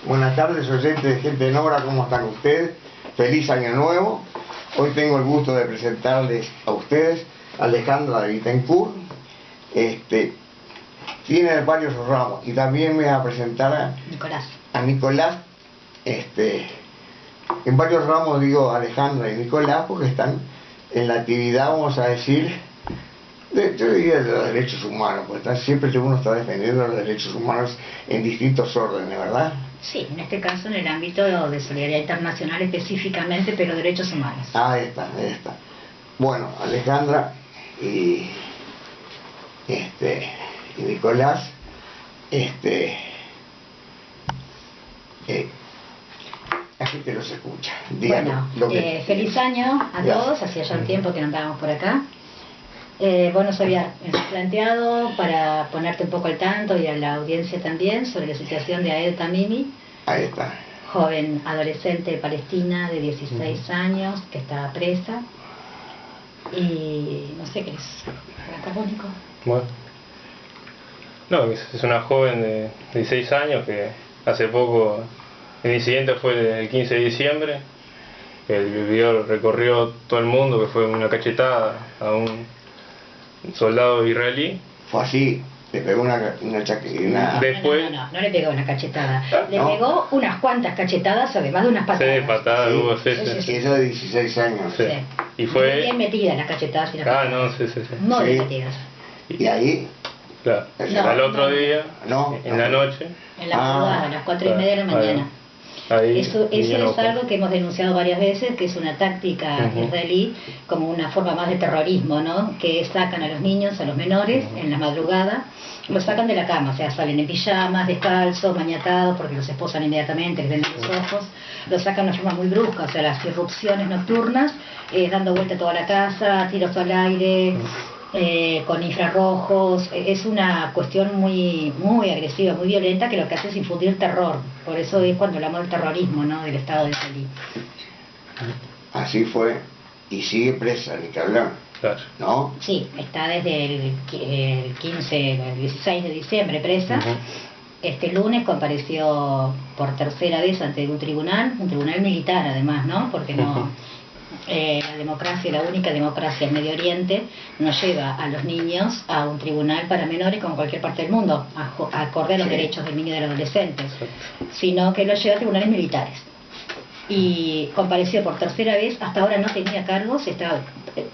Buenas tardes, oyentes de Gente en Obra, ¿cómo están ustedes? Feliz año nuevo. Hoy tengo el gusto de presentarles a ustedes a Alejandra de Bittencourt. Tiene varios ramos y también me va a presentar a Nicolás. En varios ramos digo Alejandra y Nicolás porque están en la actividad, vamos a decir, yo diría de los derechos humanos, porque siempre uno está defendiendo los derechos humanos en distintos órdenes, ¿verdad? Sí, en este caso en el ámbito de solidaridad internacional específicamente, pero derechos humanos. Ahí está. Bueno, Alejandra y Nicolás, aquí te los escucha. Díganos, bueno, feliz año a todos, hacía ya un tiempo que no andábamos por acá. Bueno, se había planteado para ponerte un poco al tanto y a la audiencia también sobre la situación de Ahed Tamimi. Ahí está. Joven adolescente de Palestina de 16 años que está presa. Y no sé qué es. ¿Carbónico? Bueno. No, es una joven de 16 años que hace poco, el incidente fue el 15 de diciembre. El video recorrió todo el mundo, que fue una cachetada a un soldado israelí. Fue así, le pegó una chaqueta. Después... No le pegó una cachetada. Le pegó unas cuantas cachetadas, además de unas patadas. Sí, patadas, sí. Eso de 16 años. Sí. Y fue... bien metidas las cachetadas y las patadas. No, sí. No bien metidas. Y ahí... Claro. Al otro día, en la noche. En la madrugada, a las 4:30 de la mañana. Eso es algo que hemos denunciado varias veces, que es una táctica israelí, como una forma más de terrorismo, ¿no? Que sacan a los niños, a los menores, en la madrugada, los sacan de la cama, o sea, salen en pijamas, descalzos, maniatados, porque los esposan inmediatamente, les venden los ojos, los sacan de una forma muy brusca, o sea, las irrupciones nocturnas, dando vuelta toda la casa, tiros al aire, con infrarrojos. Es una cuestión muy agresiva, muy violenta, que lo que hace es infundir terror. Por eso es cuando hablamos del terrorismo, ¿no? Del Estado de Israel. Así fue, y sigue presa, ni que hablar, ¿no? Sí, está desde el 16 de diciembre presa. Este lunes compareció por tercera vez ante un tribunal militar además, ¿no? Porque no... la democracia, la única democracia en Medio Oriente, no lleva a los niños a un tribunal para menores como en cualquier parte del mundo, acorde a los derechos del niño y del adolescente, sino que los lleva a tribunales militares. Y compareció por tercera vez, hasta ahora no tenía cargos, estaba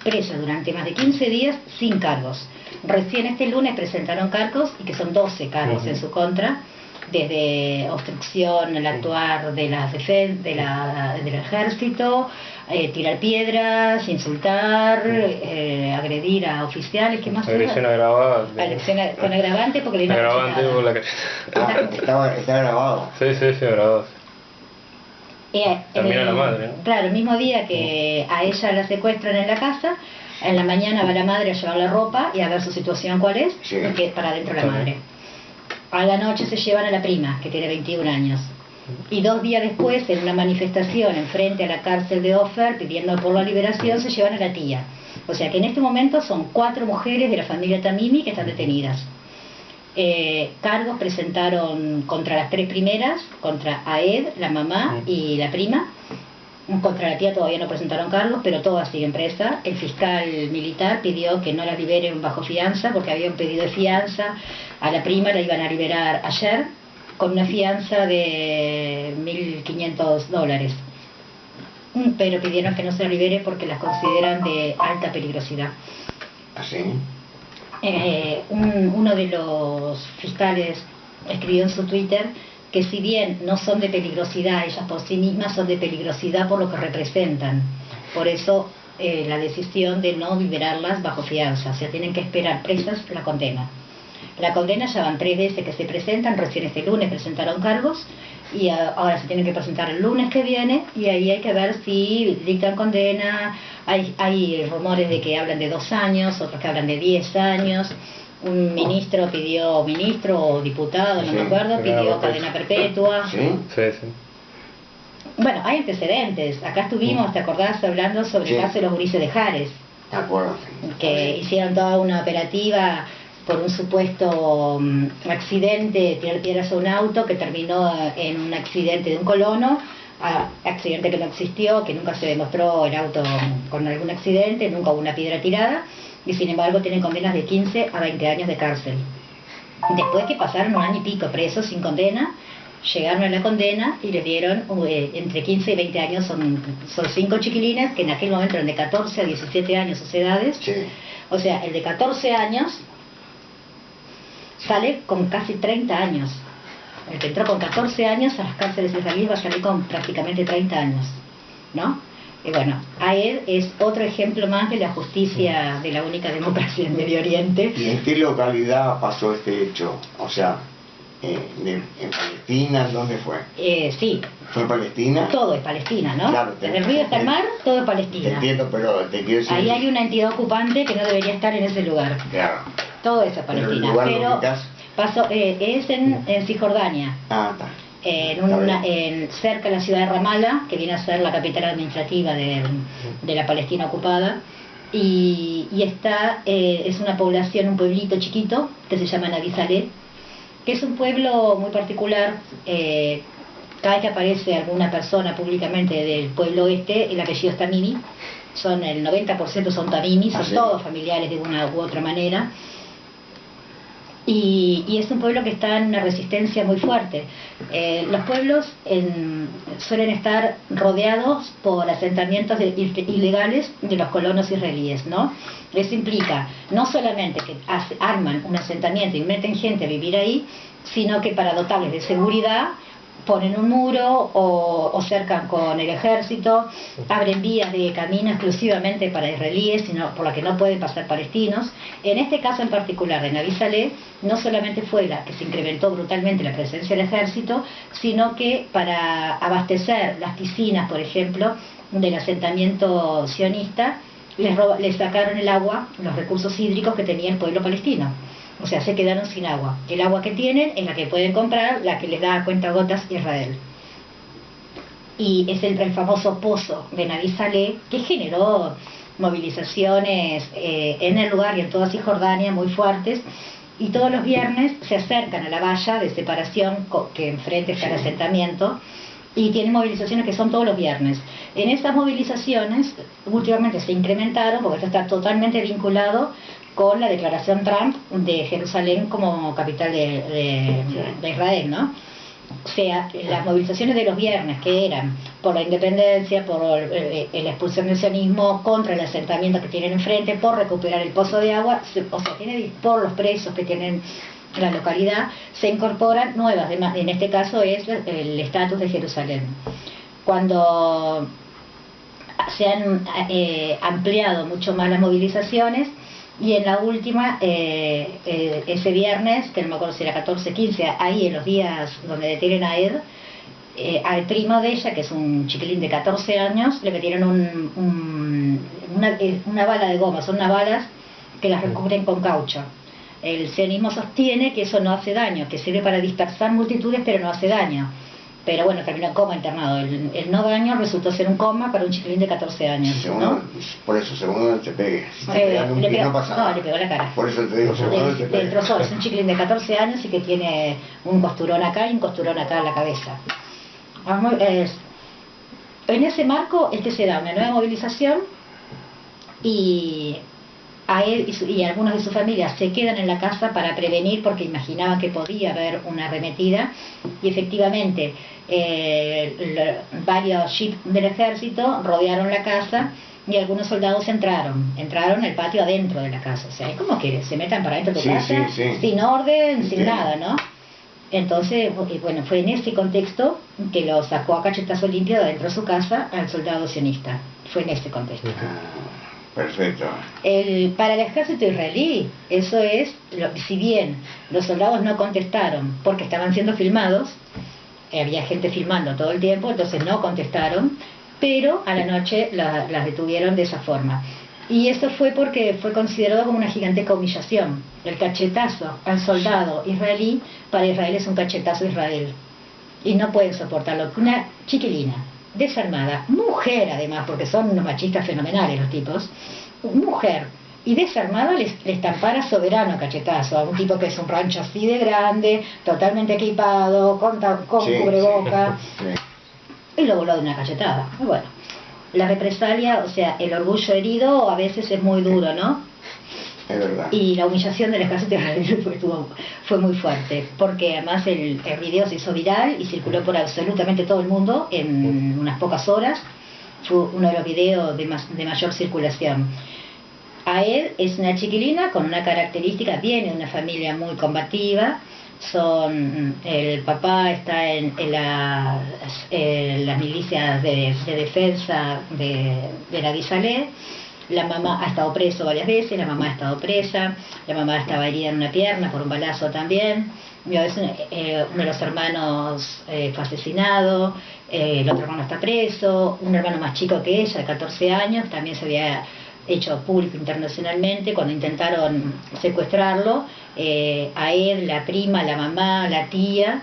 presa durante más de 15 días sin cargos. Recién este lunes presentaron cargos, y que son 12 cargos en su contra, desde obstrucción al actuar de del ejército, tirar piedras, insultar, agredir a oficiales, ¿qué más? Agresión agravada. Con agravante porque le está grabado. Sí, grabado. Termina la madre, ¿no? Claro, el mismo día que a ella la secuestran en la casa, en la mañana va la madre a llevar la ropa y a ver su situación cuál es, y que para adentro la madre. A la noche se llevan a la prima, que tiene 21 años. Y 2 días después, en una manifestación enfrente a la cárcel de Ofer, pidiendo por la liberación, se llevan a la tía. O sea que en este momento son 4 mujeres de la familia Tamimi que están detenidas. Cargos presentaron contra las 3 primeras, contra Ahed, la mamá y la prima. Contra la tía todavía no presentaron cargos, pero todas siguen presas. El fiscal militar pidió que no las liberen bajo fianza, porque había un pedido de fianza. A la prima la iban a liberar ayer, con una fianza de $1.500. Pero pidieron que no se la libere porque las consideran de alta peligrosidad. ¿Así? Uno de los fiscales escribió en su Twitter que si bien no son de peligrosidad ellas por sí mismas, son de peligrosidad por lo que representan. Por eso la decisión de no liberarlas bajo fianza, o sea, tienen que esperar presas la condena. La condena ya van 3 veces que se presentan, recién este lunes presentaron cargos, y ahora se tienen que presentar el lunes que viene, y ahí hay que ver si dictan condena. Hay rumores de que hablan de 2 años, otros que hablan de 10 años. Un ministro o diputado, no me acuerdo, pidió cadena perpetua. Sí. Bueno, hay antecedentes. Acá estuvimos, ¿te acordás?, hablando sobre el caso de los gurises de Jares. De acuerdo. Que hicieron toda una operativa por un supuesto accidente, tierras a un auto que terminó en un accidente de un colono, accidente que no existió, que nunca se demostró el auto con algún accidente, nunca hubo una piedra tirada, y sin embargo tienen condenas de 15 a 20 años de cárcel. Después que pasaron 1 año y pico presos sin condena, llegaron a la condena y les dieron entre 15 y 20 años, son 5 chiquilines que en aquel momento eran de 14 a 17 años sus edades. Sí. O sea, el de 14 años sale con casi 30 años. El que entró con 14 años a las cárceles israelíes va a salir con prácticamente 30 años, ¿no? Y bueno, Aed es otro ejemplo más de la justicia de la única democracia en Medio Oriente. ¿Y en qué localidad pasó este hecho? O sea, ¿en Palestina? ¿Dónde fue? Sí. ¿Fue en Palestina? Todo es Palestina, ¿no? Claro, Desde el río hasta el mar, todo es Palestina. Te entiendo, pero te quiero decir... Ahí hay una entidad ocupante que no debería estar en ese lugar. Claro. Todo eso es Palestina. Pero pasó, es en Cisjordania. Ah, está. Cerca de la ciudad de Ramallah, que viene a ser la capital administrativa de la Palestina ocupada, y es una población, un pueblito chiquito que se llama Navi Saleh, que es un pueblo muy particular. Cada vez que aparece alguna persona públicamente del pueblo el apellido es Tamimi, el 90% son Tamimi, son todos familiares de una u otra manera. Y es un pueblo que está en una resistencia muy fuerte. Los pueblos suelen estar rodeados por asentamientos ilegales de los colonos israelíes, ¿no? Eso implica no solamente que arman un asentamiento y meten gente a vivir ahí, sino que para dotarles de seguridad ponen un muro o cercan con el ejército, abren vías de camino exclusivamente para israelíes, por las que no pueden pasar palestinos. En este caso en particular de Navi Saleh, no solamente fue la que se incrementó brutalmente la presencia del ejército, sino que para abastecer las piscinas, por ejemplo, del asentamiento sionista, les sacaron el agua, los recursos hídricos que tenía el pueblo palestino. O sea, se quedaron sin agua. El agua que tienen es la que pueden comprar, la que les da a cuentagotas Israel. Y es el famoso pozo de Navi Saleh, que generó movilizaciones en el lugar y en toda Cisjordania muy fuertes. Y todos los viernes se acercan a la valla de separación que enfrente está el asentamiento, y tienen movilizaciones que son todos los viernes. En esas movilizaciones últimamente se incrementaron, porque esto está totalmente vinculado con la declaración Trump de Jerusalén como capital de Israel, ¿no? O sea, las movilizaciones de los viernes, que eran por la independencia, por la expulsión del sionismo, contra el asentamiento que tienen enfrente, por recuperar el pozo de agua, o sea, por los presos que tienen la localidad, se incorporan nuevas, en este caso es el estatus de Jerusalén. Cuando se han ampliado mucho más las movilizaciones, y en la última, ese viernes, que no me acuerdo si era 14, 15, ahí en los días donde detienen a Ed, al primo de ella, que es un chiquilín de 14 años, le metieron una bala de goma. Son unas balas que las recubren con caucho. El sionismo sostiene que eso no hace daño, que sirve para dispersar multitudes, pero no hace daño. Pero bueno, terminó en coma internado. El no daño resultó ser un coma para un chiquilín de 14 años. Segundo, ¿no? Por eso, segundo te pegue. Si te pegan un pie no pasa nada. No, le pegó la cara. Por eso te digo, segundo te pegue. Destrozó. Es un chiquilín de 14 años y que tiene un costurón acá y un costurón acá en la cabeza. En ese marco se da una nueva movilización, y a él y algunos de su familia se quedan en la casa para prevenir, porque imaginaban que podía haber una arremetida, y efectivamente varios jeeps del ejército rodearon la casa y algunos soldados entraron al patio adentro de la casa. O sea, es como que se metan para adentro de tu casa, sin orden, sin nada, ¿no? Entonces, bueno, fue en ese contexto que lo sacó a cachetazo limpio de adentro de su casa al soldado sionista. Fue en ese contexto. Perfecto. Para el ejército israelí, eso es, si bien los soldados no contestaron porque estaban siendo filmados, había gente filmando todo el tiempo, entonces no contestaron, pero a la noche las detuvieron de esa forma. Y eso fue porque fue considerado como una gigantesca humillación. El cachetazo al soldado israelí, para Israel es un cachetazo a Israel. Y no pueden soportarlo. Una chiquilina, desarmada, mujer además, porque son unos machistas fenomenales los tipos, mujer, y desarmado le estampara soberano cachetazo a un tipo que es un rancho así de grande, totalmente equipado, con cubreboca, y lo voló de una cachetada. Y bueno, la represalia, o sea, el orgullo herido a veces es muy duro, ¿no? Es verdad. Y la humillación del ejército fue muy fuerte, porque además el video se hizo viral y circuló por absolutamente todo el mundo en unas pocas horas. Fue uno de los videos de mayor circulación. Aed es una chiquilina con una característica, viene de una familia muy combativa. El papá está en las milicias de defensa de la Guisalé. La mamá ha estado preso varias veces, la mamá ha estado presa, la mamá estaba herida en una pierna por un balazo también. Uno de los hermanos fue asesinado, el otro hermano está preso, un hermano más chico que ella, de 14 años, también se había hecho público internacionalmente cuando intentaron secuestrarlo. A él, la prima, la mamá, la tía,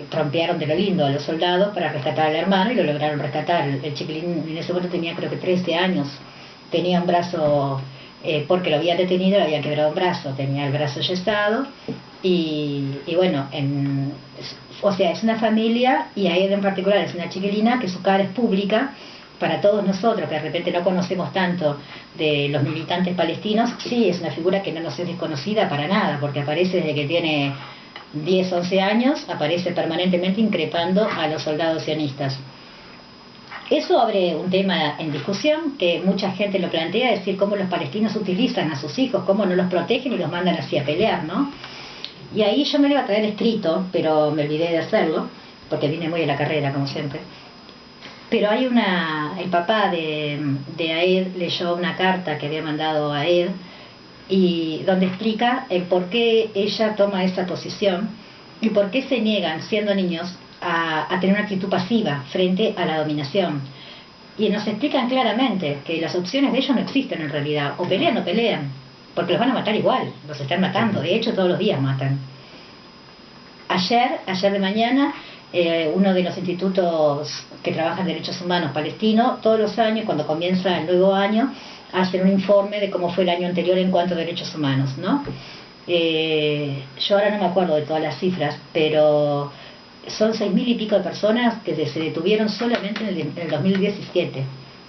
trompearon de lo lindo a los soldados para rescatar al hermano y lo lograron rescatar. El chiquilín en ese momento tenía creo que 13 años, tenía un brazo, porque lo habían detenido, le habían quebrado un brazo, tenía el brazo yesado y bueno, o sea, es una familia, y a él en particular es una chiquilina que su cara es pública. Para todos nosotros que de repente no conocemos tanto de los militantes palestinos, sí, es una figura que no nos es desconocida para nada, porque aparece desde que tiene 10, 11 años, aparece permanentemente increpando a los soldados sionistas. Eso abre un tema en discusión, que mucha gente lo plantea, es decir, cómo los palestinos utilizan a sus hijos, cómo no los protegen y los mandan así a pelear, ¿no? Y ahí yo me lo iba a traer escrito, pero me olvidé de hacerlo, porque vine muy a la carrera, como siempre. Pero hay el papá de Aed leyó una carta que había mandado a Aed, y donde explica el por qué ella toma esa posición y por qué se niegan, siendo niños, a tener una actitud pasiva frente a la dominación. Y nos explican claramente que las opciones de ellos no existen en realidad, o pelean o pelean, porque los van a matar igual, los están matando, de hecho todos los días matan. Ayer de mañana, uno de los institutos que trabajan derechos humanos palestinos, todos los años, cuando comienza el nuevo año, hacen un informe de cómo fue el año anterior en cuanto a derechos humanos, ¿no? Yo ahora no me acuerdo de todas las cifras, pero son 6.000 y pico de personas que se detuvieron solamente en el 2017.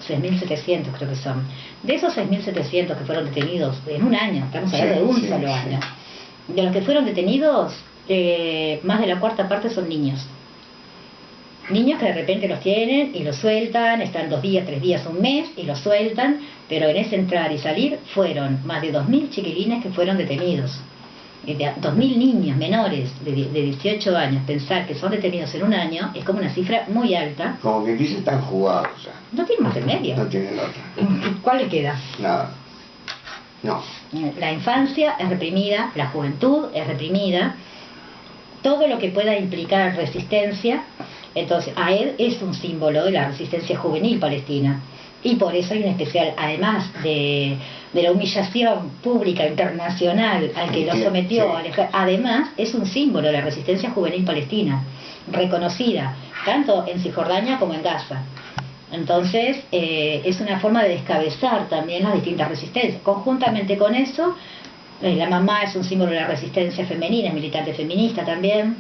6.700 creo que son. De esos 6.700 que fueron detenidos en un año, estamos hablando de un solo año, de los que fueron detenidos, más de la cuarta parte son niños. Niños que de repente los tienen y los sueltan, están 2 días, 3 días, un mes y los sueltan, pero en ese entrar y salir fueron más de 2.000 chiquilines que fueron detenidos. 2.000 niños menores de 18 años, pensar que son detenidos en un año es como una cifra muy alta. Como que dice están jugados ya. No tienen más remedio. No tienen otra. ¿Cuál le queda? Nada. No. La infancia es reprimida, la juventud es reprimida, todo lo que pueda implicar resistencia. Entonces, Aed es un símbolo de la resistencia juvenil palestina, y por eso hay un especial, además de la humillación pública internacional al que lo sometió, además es un símbolo de la resistencia juvenil palestina, reconocida tanto en Cisjordania como en Gaza. Entonces, es una forma de descabezar también las distintas resistencias. Conjuntamente con eso, la mamá es un símbolo de la resistencia femenina, es militante feminista también.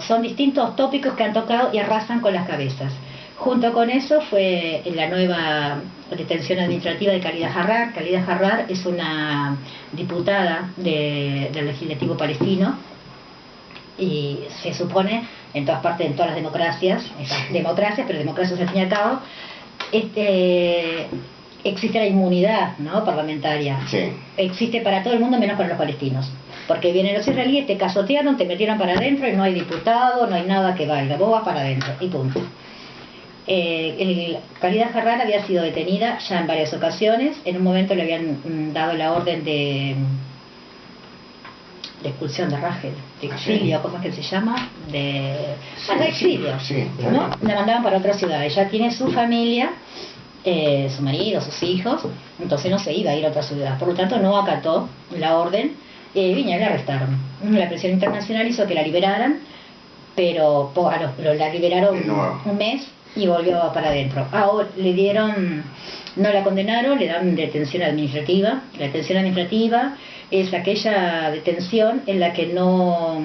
Son distintos tópicos que han tocado y arrasan con las cabezas. Junto con eso fue la nueva detención administrativa de Khalida Jarrar. Khalida Jarrar es una diputada del legislativo palestino, y se supone en todas partes, en todas las democracias, pero democracias al fin y al cabo, existe la inmunidad, ¿no?, parlamentaria. Sí. Existe para todo el mundo menos para los palestinos, porque vienen los israelíes, te cazotearon, te metieron para adentro y no hay diputado, no hay nada que valga, vos vas para adentro y punto. Khalida Jarrar había sido detenida ya en varias ocasiones. En un momento le habían dado la orden de expulsión de Rajel, de exilio, ¿cómo es que se llama? De exilio, ¿no? La mandaban para otra ciudad. Ella tiene su familia, su marido, sus hijos, entonces no se iba a ir a otra ciudad, por lo tanto no acató la orden, y la arrestaron. La presión internacional hizo que la liberaran, pero la liberaron un mes y volvió para adentro. Ahora le dieron, no la condenaron, le dan detención administrativa. La detención administrativa es aquella detención en la que no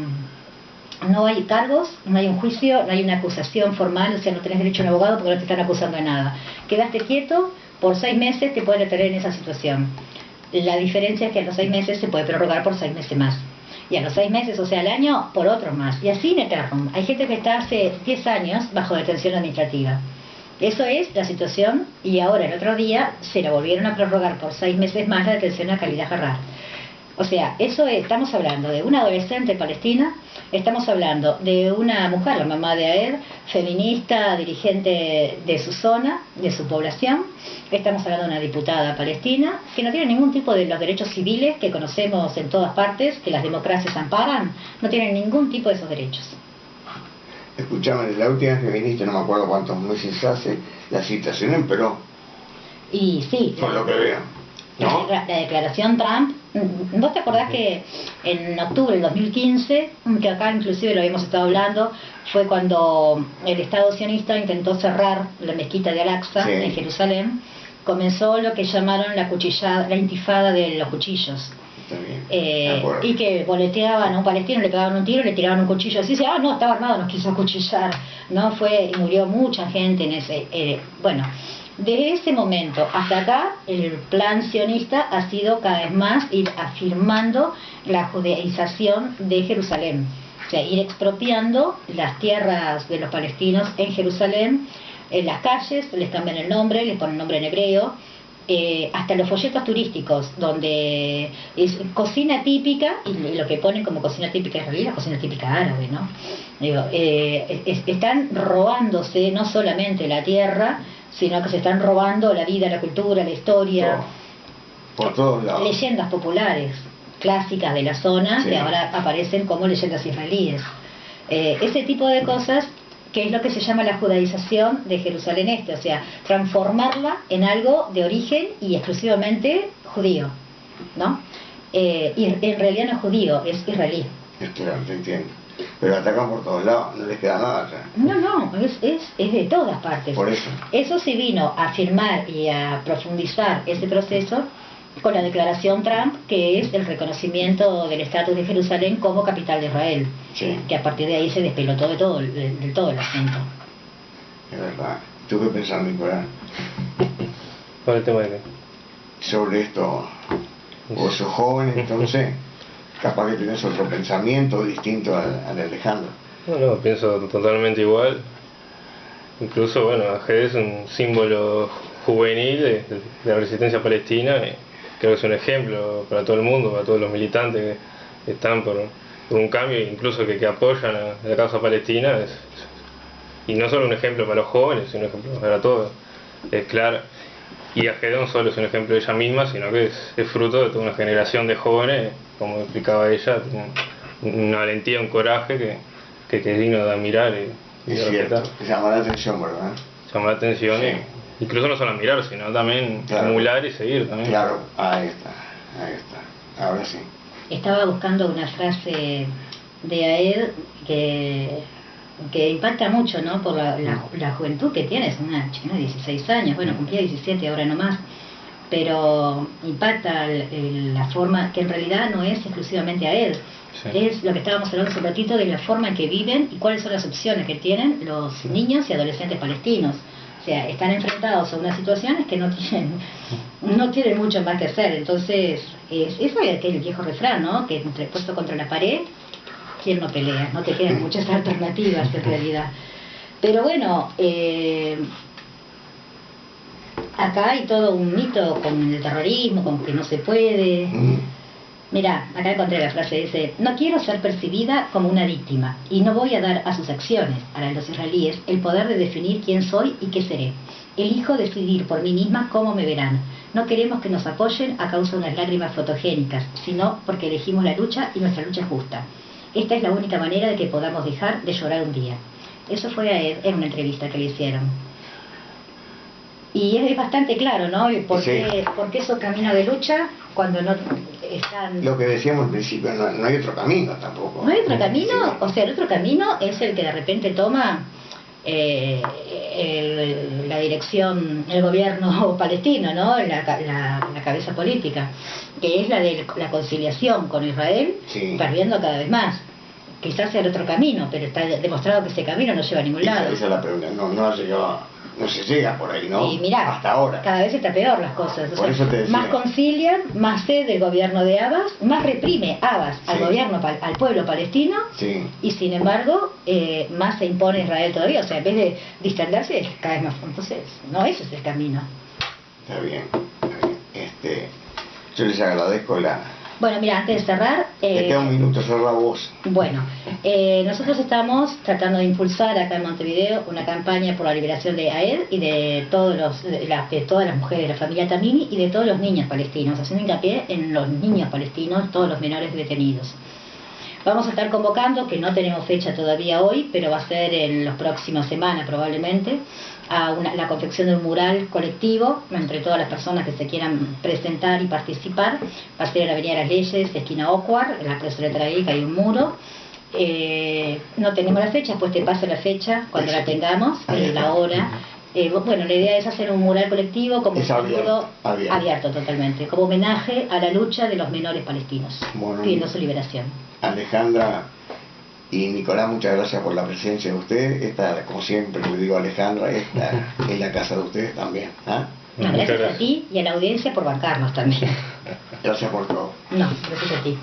hay cargos, no hay un juicio, no hay una acusación formal, o sea, no tenés derecho a un abogado porque no te están acusando de nada. Quedaste quieto, por 6 meses te pueden detener en esa situación. La diferencia es que a los 6 meses se puede prorrogar por 6 meses más. Y a los 6 meses, o sea, al año, por otros más. Y así in eternum. Hay gente que está hace 10 años bajo detención administrativa. Eso es la situación, y ahora el otro día se la volvieron a prorrogar por 6 meses más la detención a Khalida Jarrar. O sea, eso es, estamos hablando de una adolescente palestina, estamos hablando de una mujer, la mamá de Aed, feminista, dirigente de su zona, de su población. Estamos hablando de una diputada palestina que no tiene ningún tipo de los derechos civiles que conocemos en todas partes, que las democracias amparan, no tiene ningún tipo de esos derechos. Escuchame, la última vez que viniste, no me acuerdo cuántos meses hace, la situación empeoró. Y sí. Por lo que veo. ¿No? La declaración Trump, ¿vos te acordás que en octubre del 2015, que acá inclusive lo habíamos estado hablando, fue cuando el Estado sionista intentó cerrar la mezquita de Al-Aqsa, sí, en Jerusalén? Comenzó lo que llamaron la intifada de los cuchillos. Y que boleteaban a un palestino, le pegaban un tiro, le tiraban un cuchillo así, dice, no, estaba armado, nos quiso acuchillar, no fue, y murió mucha gente en ese, bueno. Desde ese momento hasta acá, el plan sionista ha sido cada vez más ir afirmando la judaización de Jerusalén. O sea, ir expropiando las tierras de los palestinos en Jerusalén, en las calles, les cambian el nombre, les ponen nombre en hebreo, hasta los folletos turísticos, donde es cocina típica, y lo que ponen como cocina típica en realidad es cocina típica árabe, ¿no? Digo, están robándose no solamente la tierra, sino que se están robando la vida, la cultura, la historia, por todos lados. Leyendas populares clásicas de la zona, sí, que ahora aparecen como leyendas israelíes. Ese tipo de cosas, que es lo que se llama la judaización de Jerusalén Este, o sea, transformarla en algo de origen y exclusivamente judío, ¿no? Y en realidad no es judío, es israelí. Claro, te entiendo. Pero atacan por todos lados, no les queda nada acá. No, es de todas partes. Por eso. Eso se vino a afirmar y a profundizar ese proceso con la declaración Trump, que es el reconocimiento del estatus de Jerusalén como capital de Israel. Sí. Que a partir de ahí se despelotó del todo el asunto. Es verdad. ¿Tú qué pensás, Nicolás? ¿Cuál es el tema de qué? Sobre esto. Vos sos joven, entonces capaz que tenés otro pensamiento distinto al de Alejandro. No, pienso totalmente igual. Incluso, bueno, Ahed es un símbolo juvenil de la resistencia palestina. Creo que es un ejemplo para todo el mundo, para todos los militantes que están por un cambio, incluso que apoyan a la causa palestina. Y no solo un ejemplo para los jóvenes, sino un ejemplo para todos. Es claro. Y Ahed no solo es un ejemplo de ella misma, sino que es fruto de toda una generación de jóvenes, como explicaba ella, una valentía, un coraje que es digno de admirar y de respetar. Llama la atención, ¿verdad? Llama la atención, sí. Incluso no solo admirar, sino también emular y seguir también. Claro, ahí está, ahora sí. Estaba buscando una frase de Aed que impacta mucho, ¿no? Por la juventud que tiene, es una chica de 16 años, bueno, cumplía 17 ahora no más, pero impacta la forma, que en realidad no es exclusivamente Aed, sí, es lo que estábamos hablando hace un ratito de la forma en que viven y cuáles son las opciones que tienen los niños y adolescentes palestinos. O sea, están enfrentados a unas situaciones que no tienen mucho más que hacer. Entonces, eso es aquel viejo refrán, ¿no? Que puesto contra la pared, ¿quién no pelea? No te quedan muchas alternativas en realidad. Pero bueno, acá hay todo un mito con el terrorismo, con que no se puede. Mirá, acá encontré la frase, dice: no quiero ser percibida como una víctima y no voy a dar a sus acciones, a los israelíes, el poder de definir quién soy y qué seré. Elijo decidir por mí misma cómo me verán. No queremos que nos apoyen a causa de unas lágrimas fotogénicas, sino porque elegimos la lucha y nuestra lucha es justa. Esta es la única manera de que podamos dejar de llorar un día. Eso fue a Ed en una entrevista que le hicieron. Y es bastante claro, ¿no? ¿Por qué esos caminos de lucha cuando no están...? Lo que decíamos al principio, no hay otro camino tampoco. No hay otro camino, o sea, el otro camino es el que de repente toma la dirección, el gobierno palestino, ¿no? La cabeza política, que es la de la conciliación con Israel, perdiendo cada vez más. Quizás sea el otro camino, pero está demostrado que ese camino no lleva a ningún lado. Esa es la pregunta, no se llega por ahí, ¿no? Y mirá, hasta ahora. Cada vez está peor las cosas. Por eso te decía. Más concilian, más cede el gobierno de Abbas, más reprime Abbas al gobierno, al pueblo palestino, y sin embargo, más se impone Israel todavía. O sea, en vez de distenderse, es cada vez más. Entonces, no, ese es el camino. Está bien, está bien. Yo les agradezco la... Bueno, mira, antes de cerrar... Te queda un minuto, cerra vos. Bueno, nosotros estamos tratando de impulsar acá en Montevideo una campaña por la liberación de Aed y de todas las mujeres de la familia Tamimi y de todos los niños palestinos, haciendo hincapié en los niños palestinos, todos los menores detenidos. Vamos a estar convocando, que no tenemos fecha todavía hoy, pero va a ser en las próximas semanas probablemente, a la confección de un mural colectivo entre todas las personas que se quieran presentar y participar. Va a ser en la Avenida de las Leyes, esquina Ocuar, en la plazoleta ahí, que hay un muro. No tenemos la fecha, pues te paso la fecha cuando la tengamos, la hora. Bueno, la idea es hacer un mural colectivo como un saludo abierto totalmente, como homenaje a la lucha de los menores palestinos, pidiendo su liberación. Alejandra y Nicolás, muchas gracias por la presencia de ustedes. Esta, como siempre le digo a Alejandra, esta es la casa de ustedes también. No, gracias a ti y a la audiencia por bancarnos también. Gracias por todo. No, gracias a ti.